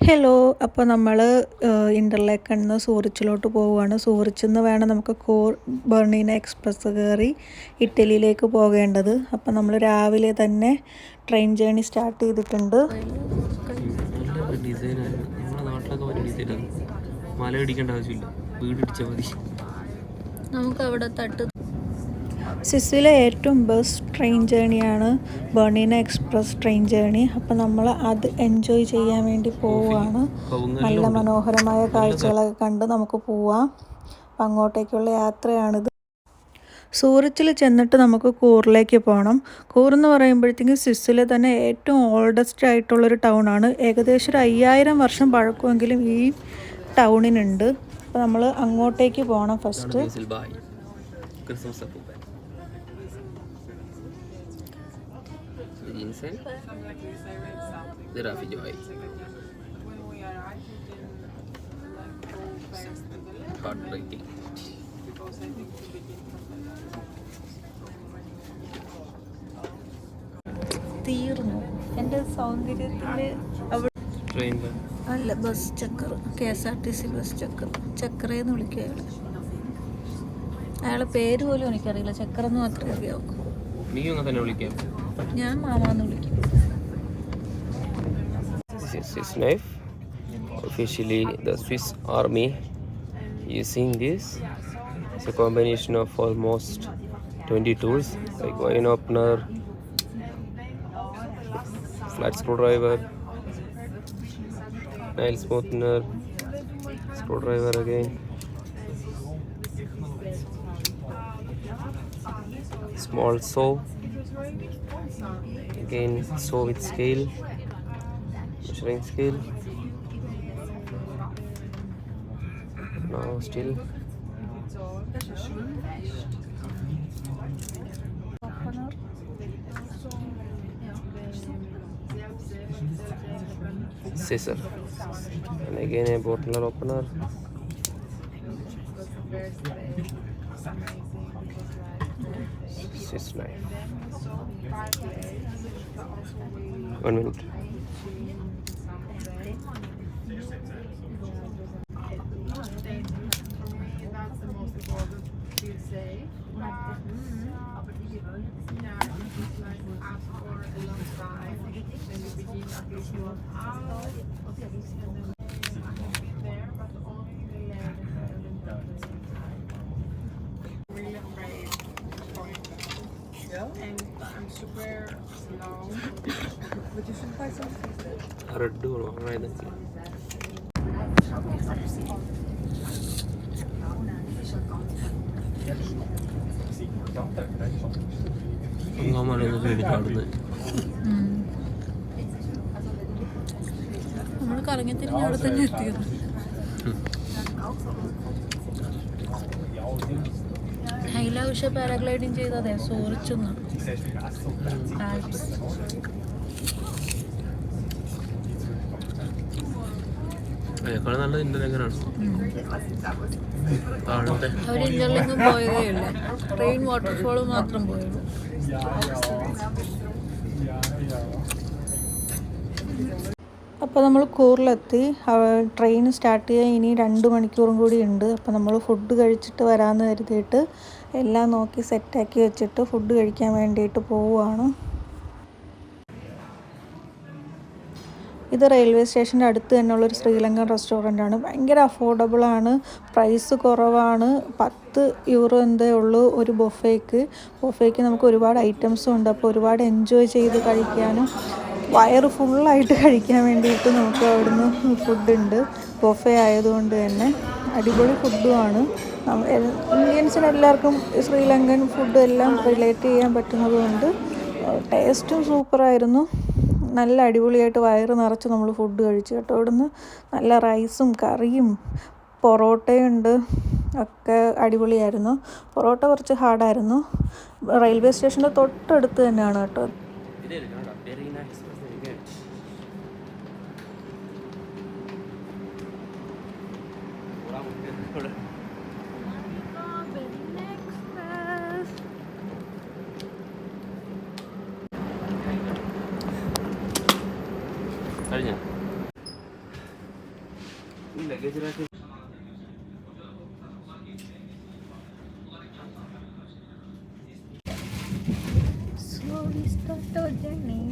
Hello, അപ്പോൾ നമ്മൾ ഇൻ്റർലേക്കിൽ നിന്ന് സൂറിച്ചിലോട്ട് പോവുകയാണ്. സൂറിച്ചിൽ നിന്ന് വേണം നമുക്ക് ബെർണീന എക്സ്പ്രസ് കയറി ഇറ്റലിയിലേക്ക് പോകേണ്ടത്. അപ്പോൾ നമ്മൾ രാവിലെ തന്നെ ട്രെയിൻ ജേണി സ്റ്റാർട്ട് ചെയ്തിട്ടുണ്ട്. നമുക്ക് അവിടെ സ്വിസ്സിലെ ഏറ്റവും ബെസ്റ്റ് ട്രെയിൻ ജേണിയാണ് ബെർണീന എക്സ്പ്രസ് ട്രെയിൻ ജേണി. അപ്പോൾ നമ്മൾ അത് എൻജോയ് ചെയ്യാൻ വേണ്ടി പോവുകയാണ്. നല്ല മനോഹരമായ കാഴ്ചകളൊക്കെ കണ്ട് നമുക്ക് പോവാം. അപ്പം അങ്ങോട്ടേക്കുള്ള യാത്രയാണിത്. സൂറിച്ചിൽ ചെന്നിട്ട് നമുക്ക് കൂറിലേക്ക് പോകണം. കൂർ എന്ന് പറയുമ്പോഴത്തേക്കും സ്വിസ്സിലെ തന്നെ ഏറ്റവും ഓൾഡസ്റ്റ് ആയിട്ടുള്ളൊരു ടൗൺ ആണ്. ഏകദേശം ഒരു 5000 വർഷം പഴക്കമെങ്കിലും ഈ ടൗണിനുണ്ട്. അപ്പോൾ നമ്മൾ അങ്ങോട്ടേക്ക് പോകണം first. Inside the Rafi Joy heartbreaking. തീർന്നു എൻ്റെ സൗന്ദര്യത്തിൻ്റെ ട്രെയിനിൽ അല്ല, ബസ് ചക്കർ, KSRTC ബസ് ചക്കർ, ചക്കറേന്ന് വിളിക്കുക അയാളെ പേര് പോലും എനിക്കറിയില്ല. ചക്കറെന്ന് മാത്രമേ അറിയാവൂ. നീ അങ്ങനെ തന്നെ വിളിക്കാം. ഞാൻ മാമാന്ന് വിളിക്കും. Swiss knife, officially the Swiss Army using this. It's a combination of almost 20 tools like wine opener, flat screwdriver, nail smoother, screwdriver again, small saw, again saw with scale, measuring scale. Now still scissor, and again a bottle opener. Swiss knife. 1 minute. Red നമ്മൾ കറങ്ങി തിരിഞ്ഞ് അവിടെ തന്നെ എത്തിയത്. ഹൈലാവശ്യ paragliding ചെയ്തതേ സൂറിച്ചെന്നാണ്. നല്ല ഇന്റർലിങ്കാണ്. അവർ ഇന്റർലിങ്കും പോയതേ ഇല്ല, train waterfall മാത്രം പോയുള്ളൂ. അപ്പോൾ നമ്മൾ കൂറിലെത്തി. ട്രെയിൻ സ്റ്റാർട്ട് ചെയ്യാൻ ഇനി 2 മണിക്കൂറും കൂടി ഉണ്ട്. അപ്പോൾ നമ്മൾ ഫുഡ് കഴിച്ചിട്ട് വരാമെന്ന് കരുതിയിട്ട് എല്ലാം നോക്കി സെറ്റാക്കി വെച്ചിട്ട് ഫുഡ് കഴിക്കാൻ വേണ്ടിയിട്ട് പോവുകയാണ്. ഇത് റെയിൽവേ സ്റ്റേഷൻ്റെ അടുത്ത് തന്നെയുള്ളൊരു ശ്രീലങ്കൻ റെസ്റ്റോറൻ്റാണ്. ഭയങ്കര അഫോർഡബിളാണ്, പ്രൈസ് കുറവാണ്. 10 യൂറോ എന്തേ ഉള്ളൂ ഒരു ബൊഫേക്ക് നമുക്ക് ഒരുപാട് ഐറ്റംസും ഉണ്ട്. അപ്പോൾ ഒരുപാട് എൻജോയ് ചെയ്ത് കഴിക്കാനും വയറ് ഫുള്ളായിട്ട് കഴിക്കാൻ വേണ്ടിയിട്ട് നമുക്ക് അവിടുന്ന് ഫുഡുണ്ട്. ബൊഫേ ആയതുകൊണ്ട് തന്നെ അടിപൊളി ഫുഡുമാണ്. ഇന്ത്യൻസിന് എല്ലാവർക്കും ശ്രീലങ്കൻ ഫുഡ് എല്ലാം റിലേറ്റ് ചെയ്യാൻ പറ്റുന്നത് കൊണ്ട് ടേസ്റ്റും സൂപ്പറായിരുന്നു. നല്ല അടിപൊളിയായിട്ട് വയറ് നിറച്ച് നമ്മൾ ഫുഡ് കഴിച്ചു കേട്ടോ. അവിടുന്ന് നല്ല റൈസും കറിയും പൊറോട്ടയുണ്ട്, ഒക്കെ അടിപൊളിയായിരുന്നു. പൊറോട്ട കുറച്ച് ഹാർഡായിരുന്നു. റെയിൽവേ സ്റ്റേഷൻ്റെ തൊട്ടടുത്ത് തന്നെയാണ് കേട്ടോ. കഴിഞ്ഞ So we start our journey.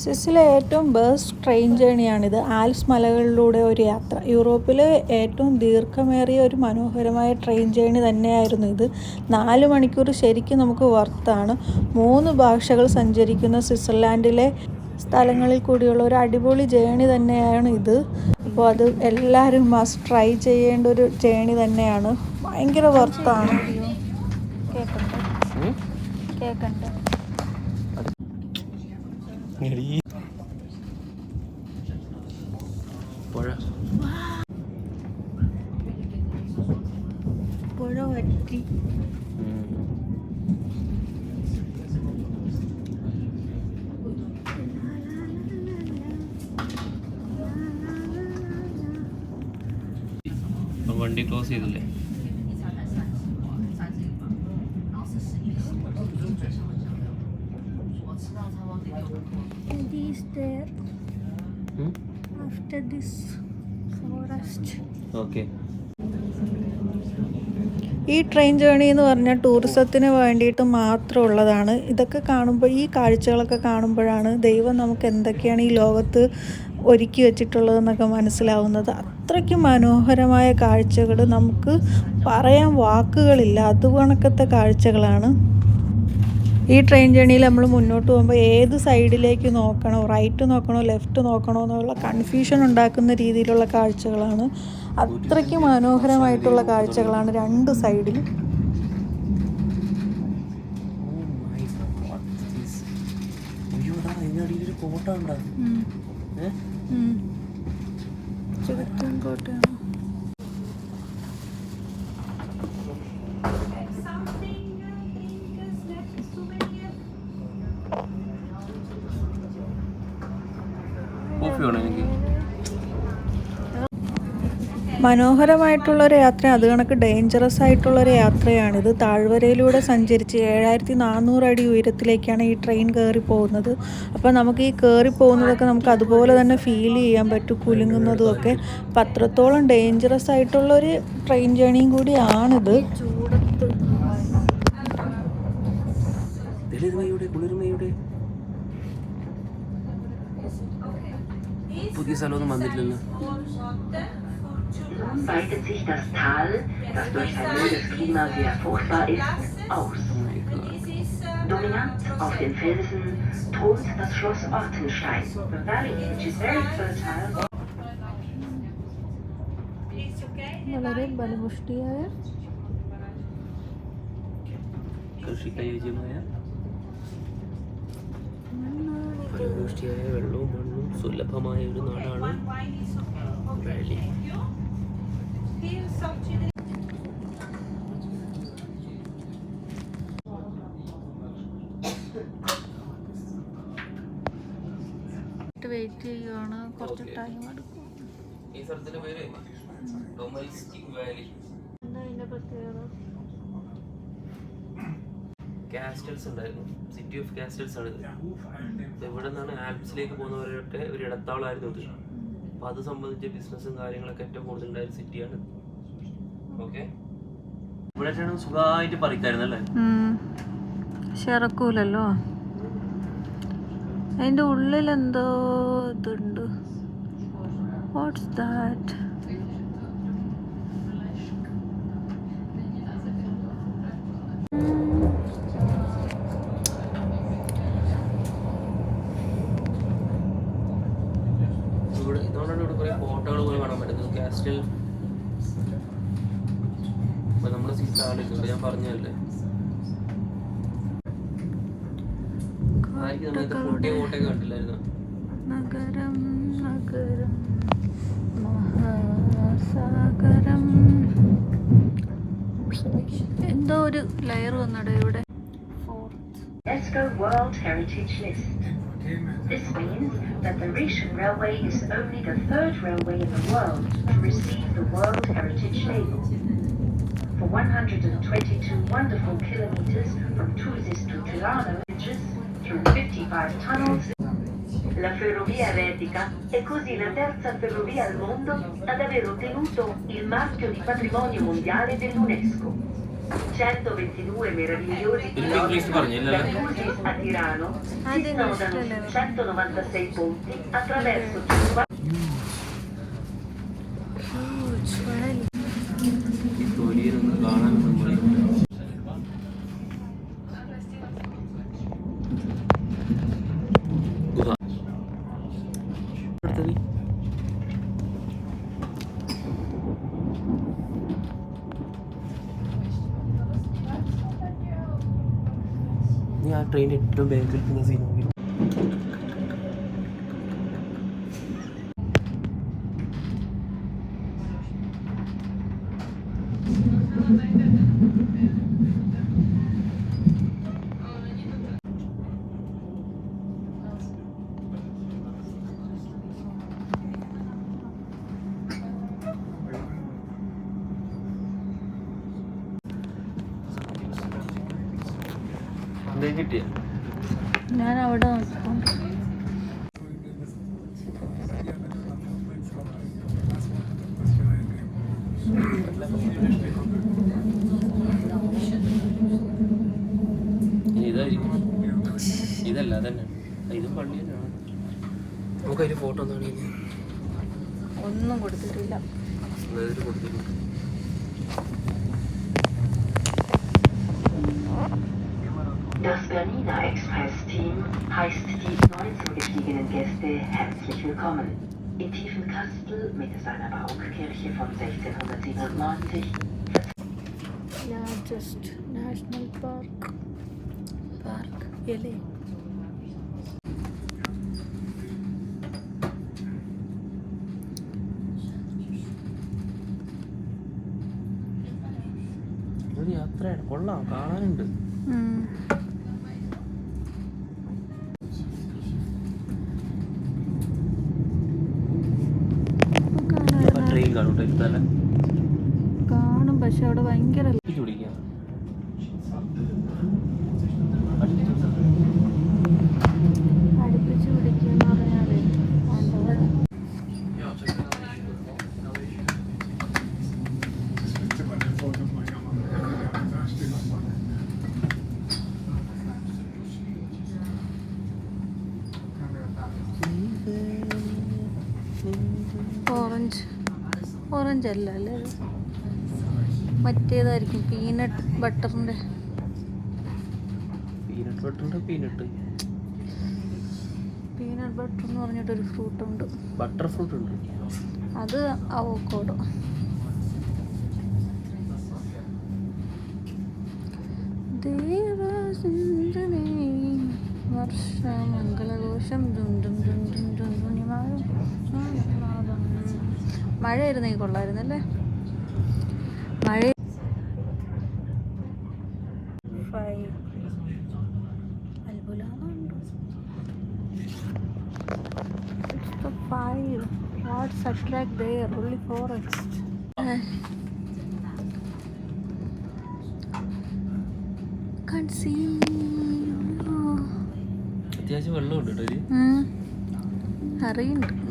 സ്വിസ്സിലെ ഏറ്റവും ബെസ്റ്റ് ട്രെയിൻ ജേണിയാണിത്. ആൽപ്സ് മലകളിലൂടെ ഒരു യാത്ര. യൂറോപ്പിലെ ഏറ്റവും ദീർഘമേറിയ ഒരു മനോഹരമായ ട്രെയിൻ ജേണി തന്നെയായിരുന്നു ഇത്. 4 മണിക്കൂർ ശരിക്കും നമുക്ക് വർത്താണ്. 3 ഭാഷകൾ സഞ്ചരിക്കുന്ന സ്വിറ്റ്സർലാൻഡിലെ സ്ഥലങ്ങളിൽ കൂടിയുള്ള ഒരു അടിപൊളി ജേണി തന്നെയാണ് ഇത്. അപ്പോൾ അത് എല്ലാവരും മസ്റ്റ് ട്രൈ ചെയ്യേണ്ട ഒരു ജേണി തന്നെയാണ്. ഭയങ്കര വർത്താണ്. കേൾക്കണ്ട പുഴ വറ്റി. വണ്ടി ക്ലോസ് ചെയ്തില്ലേ? There after this forest. Okay. ഈ ട്രെയിൻ ജേണി എന്ന് പറഞ്ഞാൽ ടൂറിസത്തിന് വേണ്ടിയിട്ട് മാത്രമുള്ളതാണ്. ഇതൊക്കെ കാണുമ്പോൾ, ഈ കാഴ്ചകളൊക്കെ കാണുമ്പോഴാണ് ദൈവം നമുക്ക് എന്തൊക്കെയാണ് ഈ ലോകത്ത് ഒരുക്കി വെച്ചിട്ടുള്ളതെന്നൊക്കെ മനസ്സിലാവുന്നത്. അത്രയ്ക്ക് മനോഹരമായ കാഴ്ചകൾ നമുക്ക് പറയാൻ വാക്കുകളില്ല. അതുകണക്കത്തെ കാഴ്ചകളാണ്. ഈ ട്രെയിൻ ജേണിയിൽ നമ്മൾ മുന്നോട്ട് പോകുമ്പോൾ ഏത് സൈഡിലേക്ക് നോക്കണോ, റൈറ്റ് നോക്കണോ, ലെഫ്റ്റ് നോക്കണോ എന്നുള്ള കൺഫ്യൂഷൻ ഉണ്ടാക്കുന്ന രീതിയിലുള്ള കാഴ്ചകളാണ്. അത്രയ്ക്ക് മനോഹരമായിട്ടുള്ള കാഴ്ചകളാണ് 2 സൈഡിലും. കോട്ടയാണ്. മനോഹരമായിട്ടുള്ളൊരു യാത്ര, അത് കണക്ക് ഡേഞ്ചറസ് ആയിട്ടുള്ളൊരു യാത്രയാണിത്. താഴ്വരയിലൂടെ സഞ്ചരിച്ച് 7400 അടി ഉയരത്തിലേക്കാണ് ഈ ട്രെയിൻ കയറി പോകുന്നത്. അപ്പോൾ നമുക്ക് ഈ കയറി പോകുന്നതൊക്കെ നമുക്ക് അതുപോലെ തന്നെ ഫീൽ ചെയ്യാൻ പറ്റും, കുലുങ്ങുന്നതും ഒക്കെ. അപ്പം അത്രത്തോളം ഡേഞ്ചറസ് ആയിട്ടുള്ളൊരു ട്രെയിൻ ജേണിയും കൂടിയാണിത്. ചൂടത്ത് പുതിയ സ്ഥലമൊന്നും വന്നിട്ടില്ലല്ലോ. Nun weitet sich das Tal, das durch ein mildes Klima sehr fruchtbar ist, aus. Dominant auf den Felsen thront das Schloss Ortenstein. The valley, which is very fertile. വളരെ ബലപുഷ്ടിയായ കൃഷിക്കയോജ്യമായ ഫലപുഷ്ടിയായ വെള്ളവും മണ്ണും സുലഭമായ ഒരു നാടാണ് വാലി. വെയിറ്റ് ചെയ്യുകയാണ്. കുറച്ച് ടൈം എടുക്കും. ഈ സ്ഥലത്തിന്റെ പേര് ഡൊമൈസ്റ്റിക് വാലി. എന്താ അതിന്റെ പ്രത്യേകത? കാസ്റ്റൽസ് ഉണ്ടായിരുന്നു. സിറ്റി ഓഫ് കാസ്റ്റൽസ് ആണ് ഇത്. ഇവിടെ നിന്നാണ് ആൽപ്സിലേക്ക് പോകുന്നവരൊക്കെ ഒരു ഇടത്താവളമായിരുന്നു ഇത്. അപ്പോൾ അത് സംബന്ധിച്ച ബിസിനസ്സും കാര്യങ്ങളൊക്കെ ഏറ്റവും കൂടുതൽ ഉണ്ടായ സിറ്റിയാണ്. ഓക്കെ, ഇവിടെ സുഖമായിട്ട് പറിക്കായിരുന്നല്ലേ? ശറക്കൂലല്ലോ. അതിൻ്റെ ഉള്ളിൽ എന്തോ ഇതുണ്ട്. What's that? ഇതുകൊണ്ടാണ് ഇവിടെ കുറേ ഫോട്ടോകൾ പോലും കാണാൻ പറ്റുന്നത്. കാസ്റ്റൽ ഇപ്പൊ നമ്മുടെ സീറ്റിൽ ആളിട്ടുണ്ട്, ഞാൻ പറഞ്ഞല്ലേ. നഗരം നഗരം മഹാസാഗരം. എന്തോ ഒരു ലെയർ വന്നട ഇവിടെ. UNESCO World Heritage List. This means that the Rhaetian Railway is only the third railway in the world to receive the World Heritage label. For 122 wonderful kilometers from Thusis to Tirano, through 55 tunnels, la ferrovia Retica è così la terza ferrovia al mondo ad aver ottenuto il marchio di patrimonio mondiale dell'UNESCO. 122 meravigliosi chilometri da Thusis a Tirano si snodano su 196 ponti attraverso 50. നീ ആ ട്രെയിനിൻ്റെ ഏറ്റവും ബാക്കിൽ നിൽക്കുന്ന scene നോക്കി. എന്തേ കിട്ടിയ ഞാൻ അവിടെ നോക്കാം. ഇതായിരിക്കും. ഇതല്ല അതന്നെ, ഇതും പള്ളി തന്നെയാണ്. നമുക്ക് അതിൽ ഫോട്ടോ എന്താണ് ഒന്നും കൊടുത്തിട്ടില്ല. കൊടുത്തിട്ടുണ്ട്. Das Bernina Express-Team heißt die neu zugestiegenen Gäste herzlich willkommen. In Tiefenkastel mit seiner Barockkirche von 1697 largest national park എലേ. ഒരു യാത്രയാണ്, കൊള്ളാം, കാണാനുണ്ട്. ട്രെയിൻ കാണും, കാണും, പക്ഷെ അവിടെ ഭയങ്കര പിടിക്കാം. അടുപ്പിച്ച് പിടിക്കുന്ന പറഞ്ഞാലേ ഓറഞ്ച് അല്ല അല്ലേ, മറ്റേതായിരിക്കും, പീനട്ട് ബട്ടറിൻ്റെ. പീനട്ട് ബട്ടർ എന്ന് പറഞ്ഞിട്ടൊരു ഫ്രൂട്ട് ഉണ്ട്, ബട്ടർ ഫ്രൂട്ട് ഉണ്ട്. അത് അവോക്കാഡോ. വർഷമംഗളഘോഷം മഴയായിരുന്നെങ്കിൽ കൊള്ളായിരുന്നല്ലേ. മഴ What's attract there? Only forest. Can't see. അത്യാവശ്യം വെള്ളമുണ്ട് കേട്ടോ. അറിയുന്നുണ്ട്.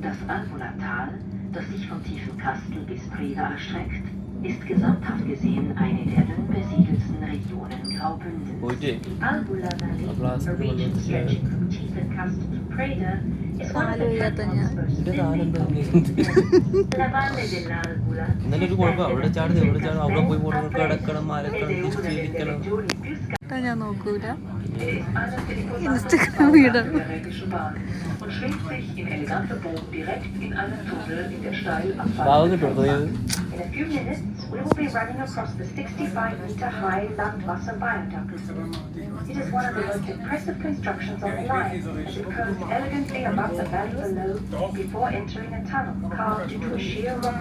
Das Albula-Tal, das sich von Tiefenkastel bis Preda erstreckt, ist gesamthaft gesehen eine der dünn besiedelsten Regionen Graubündens. Albula Valley, a region stretching from Tiefenkastel to Preda, is one of the most La Valle dell'Albula ഇന്നലെ ഒരു കുഴപ്പം, അവിടെ ചാടുന്നത് അവിടെ പോയി പോകണം, കിടക്കണം, മലക്കണം, തിരിച്ചിരിക്കണം. ഞാൻ നോക്കൂല, ഇൻസ്റ്റഗ്രാം ഇടണം. und schwingt sich in eleganter Boot direkt in einen Tunnel in der പാവം കിട്ടും. In a few minutes, we will be running across the 65-meter-high Landwasser viaduct. It is one of the most impressive constructions on the line, as it curves elegantly above the valley below before entering a tunnel carved into a sheer rock.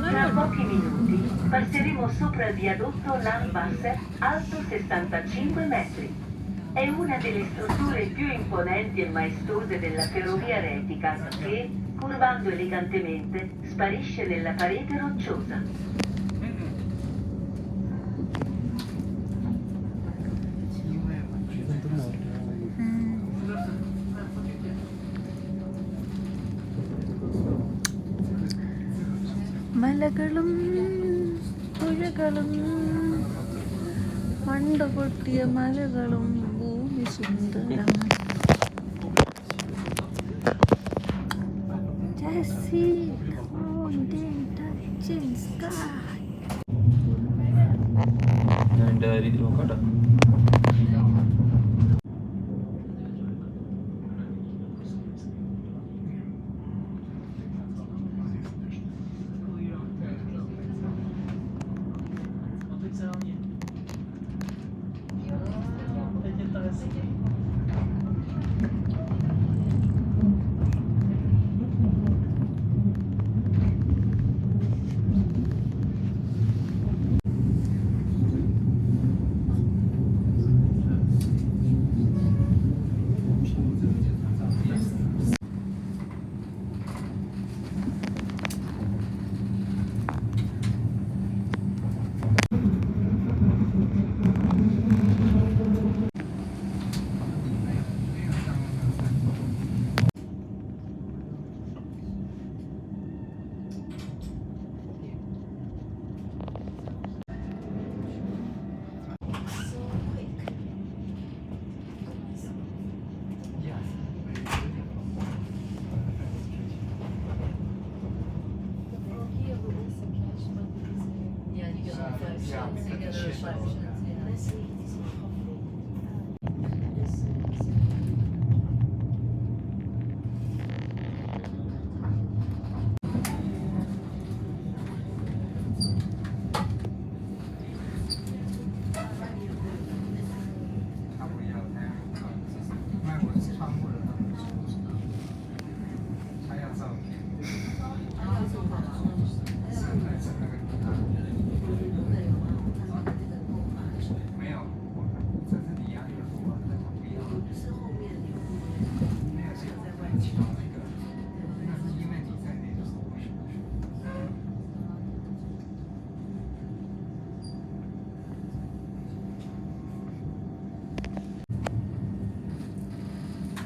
Tra pochi minuti passeremo sopra il viadotto Landwasser, alto 65 metri. È una delle strutture più imponenti e maestose della ferrovia retica che, curvando elegantemente, sparisce nella parete rocciosa. മലകളും പുഴകളും പണ്ട് പൊട്ടിയ മലകളും ഭൂമി സുന്ദരം. Jessie, on the touching sky. ഞാൻ എൻ്റെ രീതിയിൽ നോക്കാം.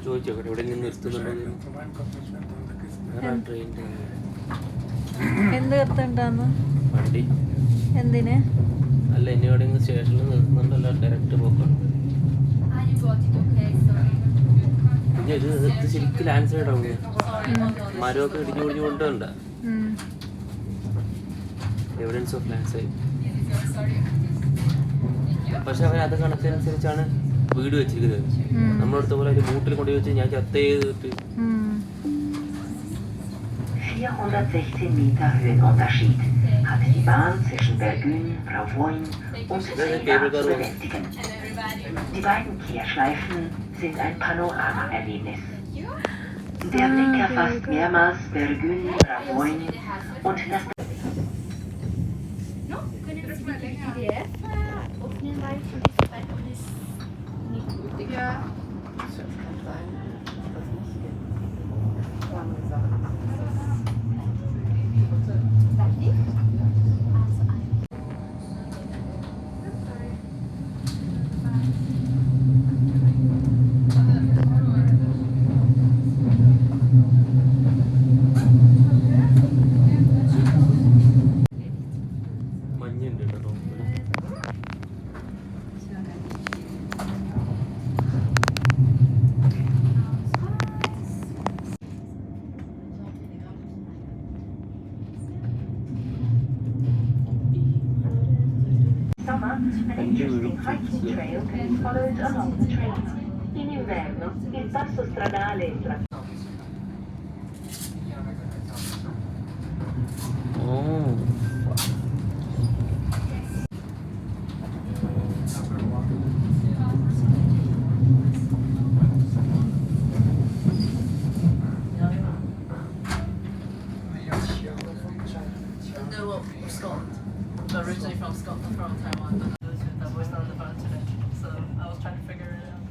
ചോദിച്ചോട്ടെ എവിടെ നിന്ന് നിർത്തുന്നുണ്ടോ ട്രെയിനിൻ്റെ എന്ത് നിർത്തണ്ടെന്ന് വണ്ടി എന്തിന്? അല്ല ഇനി എവിടെയെങ്കിലും സ്റ്റേഷനിൽ നിർത്തുന്നുണ്ടല്ലോ ഡയറക്റ്റ് പോക്കാണ്. പിന്നെ ഇത് ശരിക്കും ലാൻഡ് സൈഡ് ആവുക മരമൊക്കെ ഇടിഞ്ഞു പൊടിഞ്ഞു കൊണ്ടുണ്ട എവിഡൻസ് ഓഫ് ലാൻഡ് സൈഡ്. പക്ഷെ അവർ അത് കണക്കനുസരിച്ചാണ് വീട് വെച്ചിരിക്കുന്നത്. നമ്മളടുത്ത പോലെ ഒരു ബൂട്ടിൽ കൊണ്ടു വെച്ച് ഞാൻ ചത്ത ചെയ്തിട്ട് 416 Meter Höhenunterschied hat die Bahn zwischen Bergün, Ravoin und Sena zu bewältigen. Die beiden Kehrschleifen sind ein Panorama-Erlebnis. Der Blick erfasst mehrmals Bergün, Ravoin und das... Können Sie bitte die PDF öffnen, weil für die Zeitung ist nicht gut. Ja. Das kann sein, dass das nicht geht. Spannende Sache. മഞ്ഞുണ്ട് കേട്ടോ. Summer, an interesting hiking trail can be followed along the trail. In inverno, il passo stradale tra... Scotland. So originally from Scotland, from Taiwan, but those that voiced on the phone today. So I was trying to figure it out.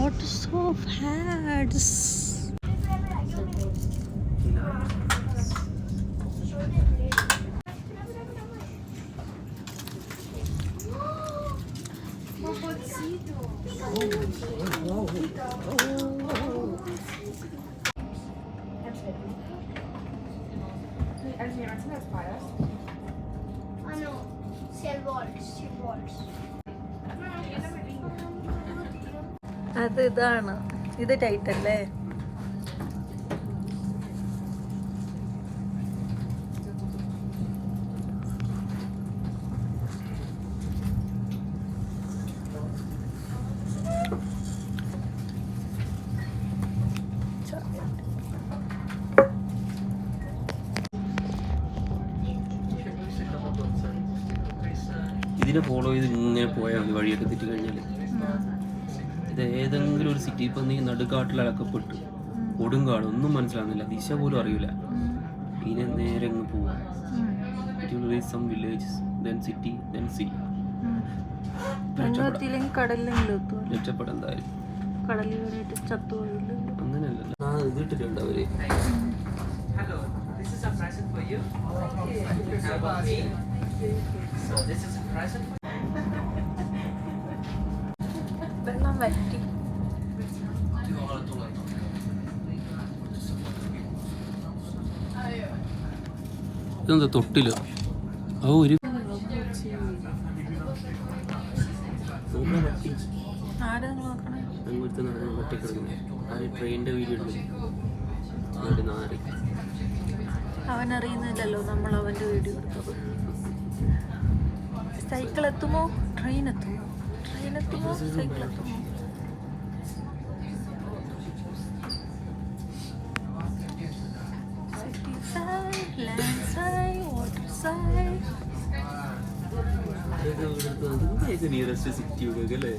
lots of hats. Ah no, Silvolts. അത് ഇതാണ്, ഇത് tight അല്ലേ? ഇതിനെ follow ചെയ്ത് ഇങ്ങനെ പോയാൽ മതി, വഴിയൊക്കെ തെറ്റി കഴിഞ്ഞാൽ. ഇത് ഏതെങ്കിലും ഒരു സിറ്റി, ഇപ്പം നീ നടുക്കാട്ടിൽ അടക്കപ്പെട്ട് കൊടുങ്കാട്, ഒന്നും മനസ്സിലാവുന്നില്ല, ദിശ പോലും അറിയില്ല. ഇതിനെ നേരെ അങ്ങ് പോവാം. It will reach some villages, then city, then sea. രക്ഷപ്പെടാൻ എന്തായാലും അങ്ങനെയല്ലല്ലോ. ഇത് ഇട്ടിട്ടുണ്ട് അവര്. Hello, this is a present for you. So this is a present. വെള്ളം വറ്റി. ഇതെന്താ തൊട്ടിലോ? ആ ഒരു അങ്ങോട്ട് നടന്ന് ഒറ്റക്കിടക്കുന്നു. ആ ട്രെയിനിന്റെ വീഡിയോ ഉണ്ട്. നാരി അവനറിയുന്നില്ലല്ലോ നമ്മൾ അവൻ്റെ വീഡിയോ എടുത്തത്. സൈക്കിൾ എത്തുമോ? ട്രെയിൻ എത്തുമോ? ട്രെയിൻ എത്തുമോ? സൈക്കിൾ എത്തുമോ? City side, land side, water side. Nearest city ഒക്കെ അല്ലേ?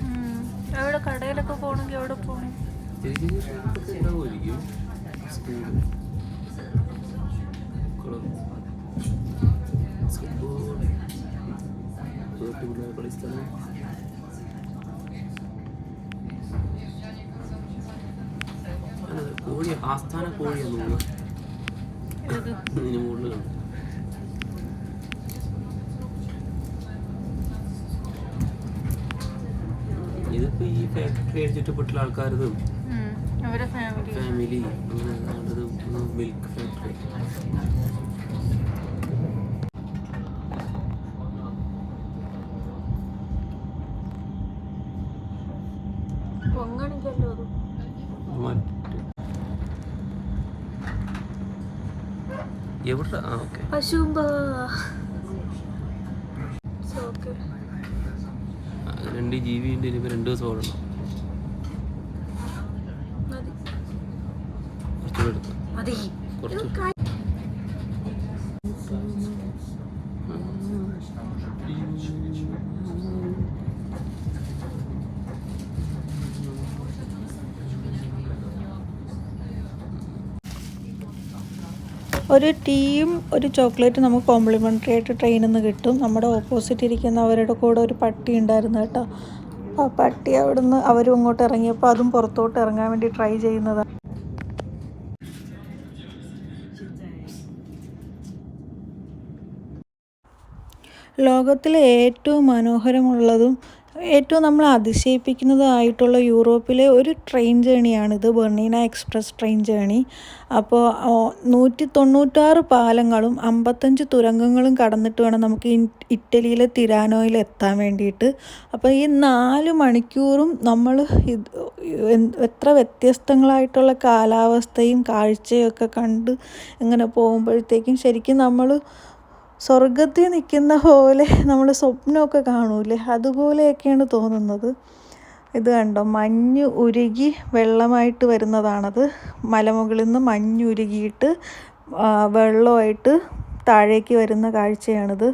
എവിടെ കടയിലൊക്കെ പോകണമെങ്കിൽ എവിടെ പോകണം? ഉണ്ടാവുമായിരിക്കും. സ്കൂൾ, കളിസ്ഥലം. കോഴി, ആസ്ഥാന കോഴിയാന്ന് ഇതിന് മുകളിൽ. ഇതിപ്പോ ഈ ഫാക്ടറി ചുറ്റപ്പെട്ടുള്ള ആൾക്കാരതും അവരുടെ ഫാമിലി അങ്ങനെ മിൽക്ക് ഫാക്ടറി. പൊങ്ങണിക്കല്ലോ അത്. എവിടെ? ആ ഓക്കെ. പശുമ്പ രണ്ട് ജീവി ഉണ്ട്. ഇനിയിപ്പോൾ 2 ദിവസം ഓടണം. കുറച്ചുകൂടെ എടുക്കാം. മതി. കുറച്ച് ഒരു ടീയും ഒരു ചോക്ലേറ്റ് നമുക്ക് കോംപ്ലിമെൻ്ററി ആയിട്ട് ട്രെയിനിൽ നിന്ന് കിട്ടും. നമ്മുടെ ഓപ്പോസിറ്റ് ഇരിക്കുന്നവരുടെ കൂടെ ഒരു പട്ടി ഉണ്ടായിരുന്നു കേട്ടോ. ആ പട്ടി അവിടുന്ന് അവരും അങ്ങോട്ട് ഇറങ്ങിയപ്പോൾ അതും പുറത്തോട്ട് ഇറങ്ങാൻ വേണ്ടി ട്രൈ ചെയ്യുന്നതാണ്. ലോകത്തിലെ ഏറ്റവും മനോഹരമുള്ളതും ഏറ്റവും നമ്മൾ അതിശയിപ്പിക്കുന്നതായിട്ടുള്ള യൂറോപ്പിലെ ഒരു ട്രെയിൻ ജേണിയാണിത്, ബെർണീന എക്സ്പ്രസ് ട്രെയിൻ ജേണി. അപ്പോൾ 196 പാലങ്ങളും 55 തുരങ്കങ്ങളും കടന്നിട്ട് വേണം നമുക്ക് ഇറ്റലിയിലെ തിരാനോയിൽ എത്താൻ വേണ്ടിയിട്ട്. അപ്പോൾ ഈ 4 മണിക്കൂറും നമ്മൾ എത്ര വ്യത്യസ്തങ്ങളായിട്ടുള്ള കാലാവസ്ഥയും കാഴ്ചയും ഒക്കെ കണ്ട് ഇങ്ങനെ പോകുമ്പോഴത്തേക്കും ശരിക്കും നമ്മൾ സ്വർഗത്തിൽ നിൽക്കുന്ന പോലെ നമ്മൾ സ്വപ്നമൊക്കെ കാണൂലേ, അതുപോലെയൊക്കെയാണ് തോന്നുന്നത്. ഇത് കണ്ടോ, മഞ്ഞ് ഉരുകി വെള്ളമായിട്ട് വരുന്നതാണത്. മലമുകളിൽ നിന്ന് മഞ്ഞ് ഉരുകിയിട്ട് വെള്ളമായിട്ട് താഴേക്ക് വരുന്ന കാഴ്ചയാണിത്.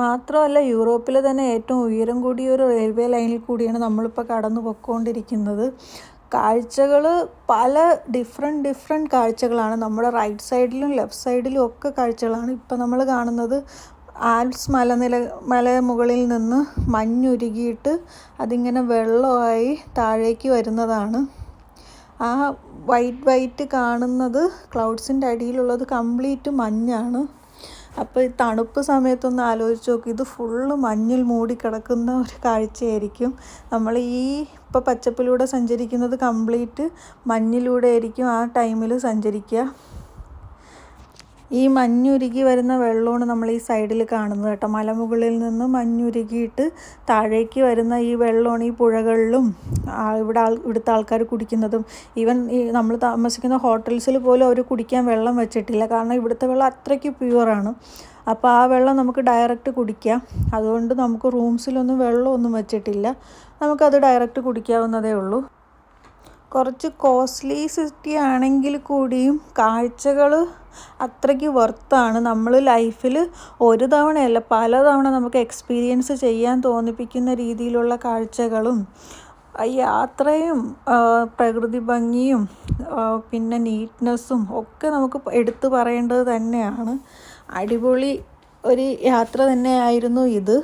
മാത്രമല്ല യൂറോപ്പിലെ തന്നെ ഏറ്റവും ഉയരം കൂടിയ ഒരു റെയിൽവേ ലൈനിൽ കൂടിയാണ് നമ്മളിപ്പോൾ കടന്നു പോയിക്കൊണ്ടിരിക്കുന്നത്. കാഴ്ചകൾ പല ഡിഫറെൻറ്റ് കാഴ്ചകളാണ്. നമ്മുടെ റൈറ്റ് സൈഡിലും ലെഫ്റ്റ് സൈഡിലും ഒക്കെ കാഴ്ചകളാണ്. ഇപ്പം നമ്മൾ കാണുന്നത് ആൽപ്സ് മലമുകളിൽ നിന്ന് മഞ്ഞുരുകിയിട്ട് അതിങ്ങനെ വെള്ളമായി താഴേക്ക് വരുന്നതാണ്. ആ വൈറ്റ് കാണുന്നത് ക്ലൗഡ്സിൻ്റെ അടിയിലുള്ളത് കംപ്ലീറ്റ് മഞ്ഞാണ്. അപ്പോൾ ഈ തണുപ്പ് സമയത്തൊന്ന് ആലോചിച്ച് നോക്കി, ഇത് ഫുള്ള് മഞ്ഞിൽ മൂടിക്കിടക്കുന്ന ഒരു കാഴ്ചയായിരിക്കും. നമ്മൾ ഇപ്പോൾ പച്ചപ്പിലൂടെ സഞ്ചരിക്കുന്നത് കംപ്ലീറ്റ് മഞ്ഞിലൂടെ ആയിരിക്കും ആ ടൈമിൽ സഞ്ചരിക്കുക. ഈ മഞ്ഞുരുകി വരുന്ന വെള്ളമാണ് നമ്മൾ ഈ സൈഡിൽ കാണുന്നത് കേട്ടോ. മലമുകളിൽ നിന്ന് മഞ്ഞുരുകിയിട്ട് താഴേക്ക് വരുന്ന ഈ വെള്ളമാണ് ഈ പുഴകളിലും ഇവിടുത്തെ ആൾക്കാർ കുടിക്കുന്നതും. ഈവൻ ഈ നമ്മൾ താമസിക്കുന്ന ഹോട്ടൽസിൽ പോലും അവർ കുടിക്കാൻ വെള്ളം വെച്ചിട്ടില്ല, കാരണം ഇവിടുത്തെ വെള്ളം അത്രയ്ക്ക് പ്യുവറാണ്. അപ്പോൾ ആ വെള്ളം നമുക്ക് ഡയറക്റ്റ് കുടിക്കാം. അതുകൊണ്ട് നമുക്ക് റൂംസിലൊന്നും വെള്ളമൊന്നും വെച്ചിട്ടില്ല, നമുക്കത് ഡയറക്റ്റ് കുടിക്കാവുന്നതേ ഉള്ളൂ. കുറച്ച് കോസ്റ്റ്ലി സിറ്റി ആണെങ്കിൽ കൂടിയും കാഴ്ചകൾ അത്രയ്ക്ക് വർത്താണ്. നമ്മൾ ലൈഫിൽ ഒരു തവണയല്ല പല തവണ നമുക്ക് എക്സ്പീരിയൻസ് ചെയ്യാൻ തോന്നിപ്പിക്കുന്ന രീതിയിലുള്ള കാഴ്ചകളും യാത്രയും പ്രകൃതി ഭംഗിയും പിന്നെ നീറ്റ്നെസ്സും ഒക്കെ നമുക്ക് എടുത്തു പറയേണ്ടത് തന്നെയാണ്. അടിപൊളി ഒരു യാത്ര തന്നെയായിരുന്നു ഇത്.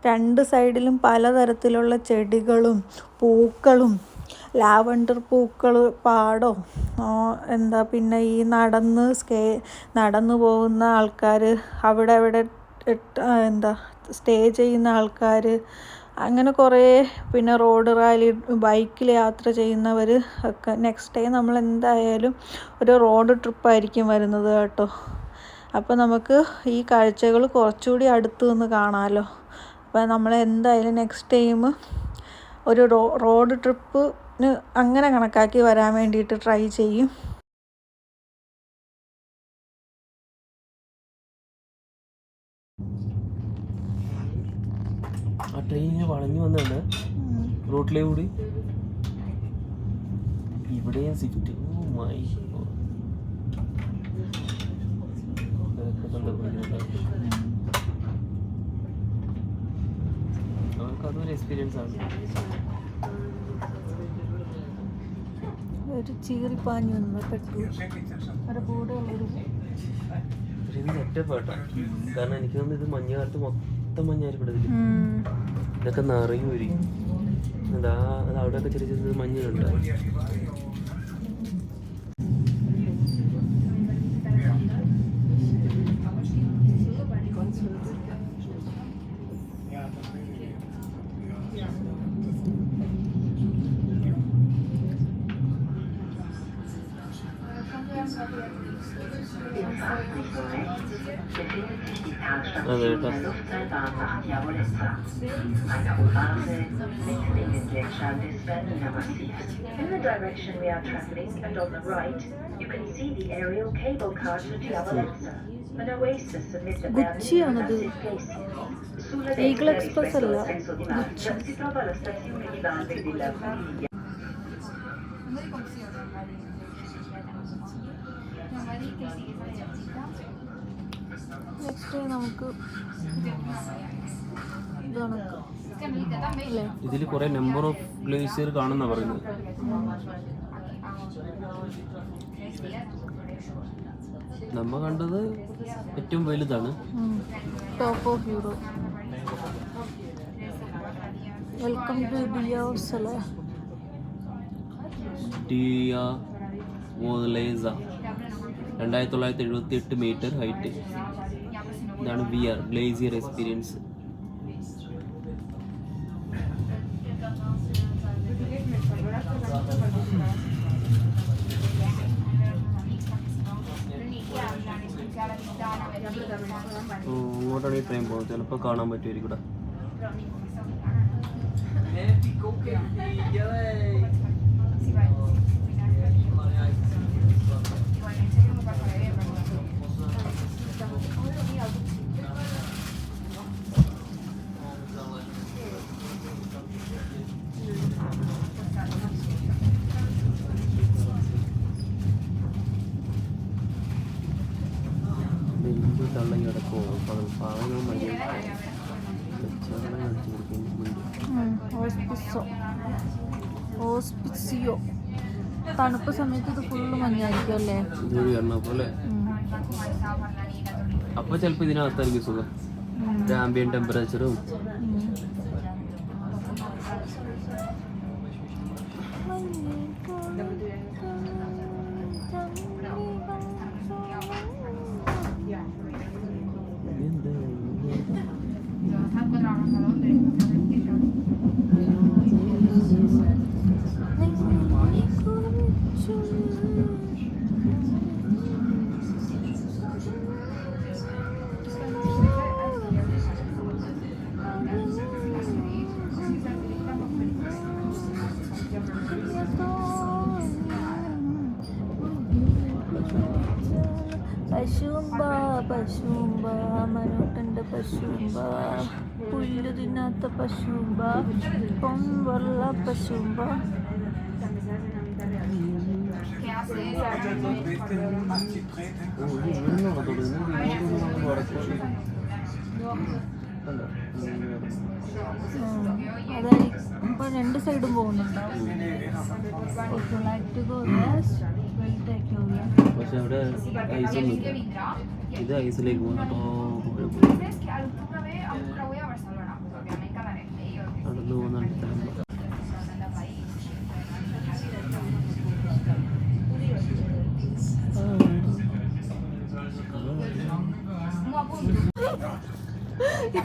രണ്ട് സൈഡിലും പലതരത്തിലുള്ള ചെടികളും പൂക്കളും, ലാവണ്ടർ പൂക്കൾ, പാടോ പിന്നെ ഈ നടന്നു പോകുന്ന ആൾക്കാർ, അവിടെ സ്റ്റേ ചെയ്യുന്ന ആൾക്കാർ, അങ്ങനെ കുറേ, പിന്നെ റോഡ് റാലി, ബൈക്കിൽ യാത്ര ചെയ്യുന്നവർ ഒക്കെ. നെക്സ്റ്റ് ടൈം നമ്മൾ എന്തായാലും ഒരു റോഡ് ട്രിപ്പായിരിക്കും വരുന്നത് കേട്ടോ. അപ്പോൾ നമുക്ക് ഈ കാഴ്ചകൾ കുറച്ചുകൂടി അടുത്ത് നിന്ന് കാണാമല്ലോ. അപ്പോൾ നമ്മൾ എന്തായാലും നെക്സ്റ്റ് ടൈം ഒരു റോഡ് ട്രിപ്പിന് അങ്ങനെ കണക്കാക്കി വരാൻ വേണ്ടിയിട്ട് ട്രൈ ചെയ്യും. ആ ട്രെയിനിന് വളഞ്ഞു വന്നുണ്ട് റോട്ടിലെ കൂടി. ഇവിടെയും സ്വിഫ്റ്റ്. അവർക്കതൊരു എക്സ്പീരിയൻസ് ആണ്. ഒരു ചീറിപ്പാഞ്ഞു വന്നു പെട്ടു ഒരു കൂടെയുള്ളൊരു സെറ്റപ്പ് കേട്ടോ. കാരണം എനിക്ക് തോന്നുന്നു ഇത് മഞ്ഞുകാലത്ത് മൊത്തം മഞ്ഞായിരിക്കും ഇതിൽ. ഇതൊക്കെ നിറയും വരും. അത് അവിടെയൊക്കെ ചെറിയ ചെറിയ മഞ്ഞുണ്ട്. befindet sich die Talstation der Luftseilbahn nach Diavolezza, einer Oase mitten in den Gletschern des Bernina Massivs. In the direction we are traveling and on the right, you can see the aerial cable car to Diavolezza, an oasis amid the Bernina Massive glacier. Sulla destra rispetto al senso di marcia si trova la stazione di base della Famiglia. Next നമുക്ക് ഇതിൽ കുറെ number of glacier കാണുന്ന പറയുന്നത്. നമ്മ കണ്ടത് ഏറ്റവും വലുതാണ്. Top of Europe. Welcome to Diavolezza. 2978 metre height. ഇതാണ് VR ഗ്ലേസിയർ എക്സ്പീരിയൻസ്. അങ്ങോട്ടാണ് ഈ ട്രെയിൻ പോകുന്നത്. ചിലപ്പോൾ കാണാൻ പറ്റുമായിരിക്കും ഇവിടെ. തള്ളി കിടക്കുമോ പാവങ്ങൾ മതി. ഓസ്പിസിയോ. തണുപ്പ് സമയത്ത് ഇത് ഫുള്ള് മഞ്ഞായിരിക്കും അല്ലേ? ഇതൊരു എണ്ണ പോലെ. അപ്പോൾ ചിലപ്പോൾ ഇതിനകത്തായിരിക്കും സുഖം. ആംബിയൻ ടെമ്പറേച്ചറും പശുമ്പ മനോട്ടൻ്റെ പശുമ്പ, പുല്ല് തിന്നാത്ത പശുമ്പ, കൊമ്പുള്ള പശുമ്പ. അതായിരിക്കും ഇപ്പൊ 2 സൈഡും പോകുന്നുണ്ടാവും. പക്ഷെ അവിടെ ഐസൊന്നും ഇത് ഐസിലേക്ക് പോകും. നടന്നു പോകുന്നുണ്ട്.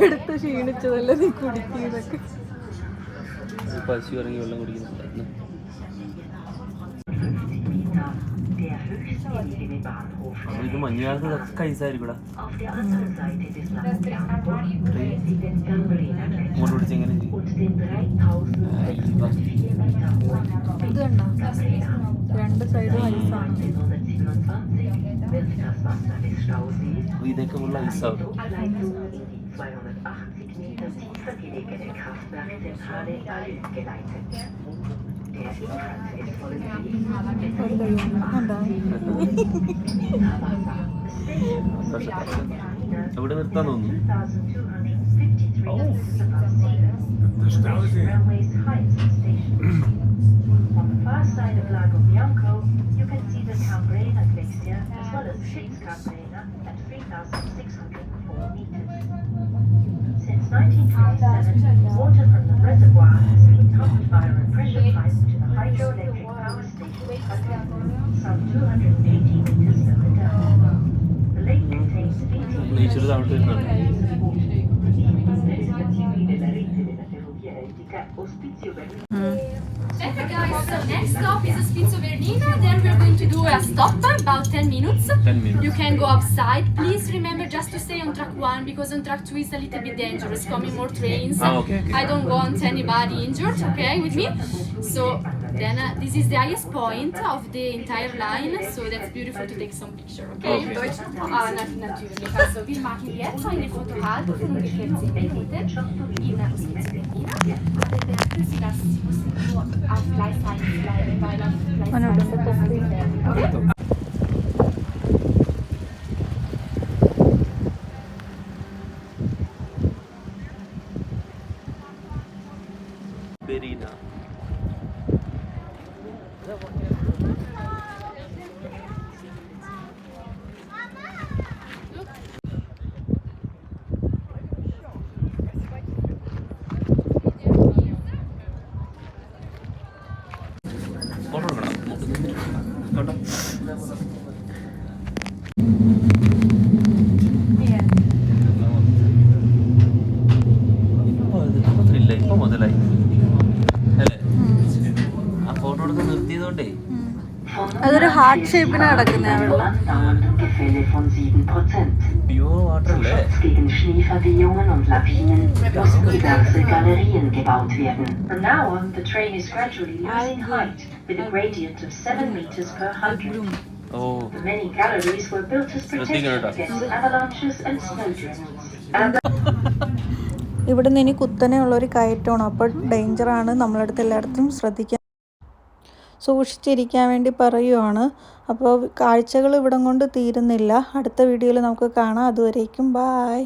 എടുത്ത് ക്ഷീണിച്ചതല്ലേ നീ കുടിക്കുന്നതൊക്കെ. പശു ഇറങ്ങി വെള്ളം കുടിക്കുന്നുണ്ടായിരുന്നു. ഇത് മഞ്ഞുകാലത്ത് ഇതൊക്കെ ഐസായിരിക്കും. ഇങ്ങോട്ട് പിടിച്ചെങ്ങനെ ഇത് കണ്ടോ, 2 സൈഡും ഐസാണ്. ഇതൊക്കെ ഉള്ള ഐസാവും. 280 Meter tiefer gelegene Kraftwerkszentrale in Berlin geleitet. Der Inhalt ist voll അവിടെ നിർത്താൻ തോന്നുന്നു. On the far side of Lago Bianco, you can see the Cambrena Glacier as well as Spitzkambrena at 3,604 meters. Since 1927, water from the reservoir has been pumped via a pressure pipe to the hydroelectric power station some 280 meters lower down. The lake contains 18 nature താഴോട്ട് വരുന്നുണ്ട്. Okay guys, so next stop is Ospizio Bernina. Then we're going to do a stop, about 10 minutes. 10 minutes. You can go outside. Please remember just to stay on track 1 because on track 2 is a little bit dangerous. Coming more trains. Okay. I don't want anybody injured, okay, with me. So then this is the highest point of the entire line. So that's beautiful to take some picture, okay? Natürlich. Also wir machen jetzt eine Fotohaltung von ungefähr 10 Minuten in Ospizio Bernina. Aber beachten Sie, dass Sie müssen nur auf Gleis 1 bleiben, weil auf Gleis 1 okay? ബെരീന. ഇപ്പൊ മുതലായി അല്ലേ? ആ photo എടുത്ത് നിർത്തിയതുകൊണ്ടേ അതൊരു heart ഷേപ്പിന് കിടക്കുന്ന വെള്ളം. andauerndem Gefälle von 7%. Pure water അല്ലേ? Schutz gegen Schneeverwehungen und Lawinen müssen diverse Galerien gebaut werden. From now on, the train is gradually losing height with a gradient of 7 meters per 100. ഓ The many galleries were built as protection against avalanches and snowdrifts. ഇവിടുന്ന് ഇനി കുത്തനെയുള്ളൊരു കയറ്റമാണ്, അപ്പോൾ ഡേഞ്ചറാണ്. നമ്മളടുത്ത് എല്ലായിടത്തും സൂക്ഷിച്ചിരിക്കാൻ വേണ്ടി പറയുവാണ്. അപ്പോൾ കാഴ്ചകൾ ഇവിടം കൊണ്ട് തീരുന്നില്ല. അടുത്ത വീഡിയോയിൽ നമുക്ക് കാണാം. അതുവരേക്കും ബായ്.